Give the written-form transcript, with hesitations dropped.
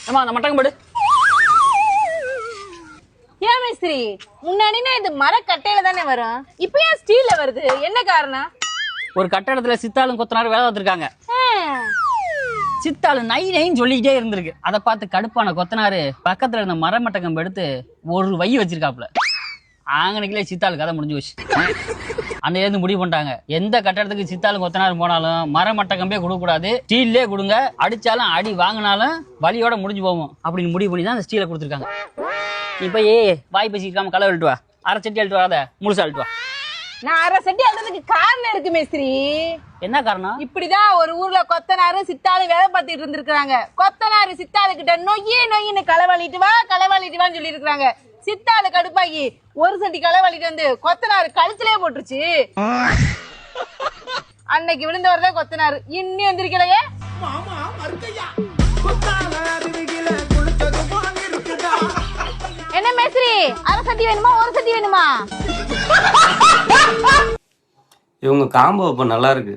ஏமா அந்த மட்டம் போடு. ஏன் மிஸ்திரி முன்னாடினா இது மரக்கட்டையில தானே வரும், இப்ப ஏன் ஸ்டீல்ல வருது? என்ன காரணம்? ஒரு கட்டடத்துல சித்தாளும் கொத்தனாரும் வேலை பார்த்துருக்காங்க. சித்தாளு நை நைன்னு சொல்லிக்கிட்டே இருந்திருக்கு. அதை பார்த்து கடுப்பான கொத்தனாரு பக்கத்துல இருந்த மரமட்டக்கம் எடுத்து ஒரு வை வச்சிருக்காப்புல. ஆங்கனைக்குள்ளே சித்தாளு கதை முடிஞ்சு போச்சு. அன்னையிலேருந்து முடிவு பண்ணிட்டாங்க, எந்த கட்டடத்துக்கு சித்தாளும் கொத்தனாரும் போனாலும் மரமட்டக்கம்பே கொடுக்கக்கூடாது, ஸ்டீல்லே கொடுங்க, அடிச்சாலும் அடி வாங்கினாலும் வலியோட முடிஞ்சு போவோம் அப்படின்னு முடிவு பண்ணி தான் அந்த ஸ்டீலை கொடுத்துருக்காங்க. இப்போ வாய் பேசிக்காம களை எழுட்டு வா, அரை சட்டி எழுட்டு வராத, முழுசா எழுட்டு வா. நான் அரை சட்டி அழுறதுக்கு காரணம் இருக்கு மேஸ்திரி. என்ன காரணம்? இப்படிதான் ஒரு ஊர்ல கொத்தனாரு சித்தாளு வேலை பார்த்துட்டு இருந்திருக்காங்க. கொத்தனாரு சித்தாளு கிட்ட நொய்யின்னு களவாளிட்டு வான்னு சொல்லி இருக்காங்க. சித்தாளு கடுப்பாகி ஒரு சட்டி களவாளிட்டு வந்து கொத்தனாரு கழுத்திலே போட்டுருச்சு. அன்னைக்கு விழுந்தவர் தான் கொத்தனாரு, இன்னும் எந்திரிக்கலையே. என்ன மேஸ்திரி, அரை சட்டி வேணுமா ஒரு சட்டி வேணுமா? இவங்க காம்போ இப்ப நல்லா இருக்கு.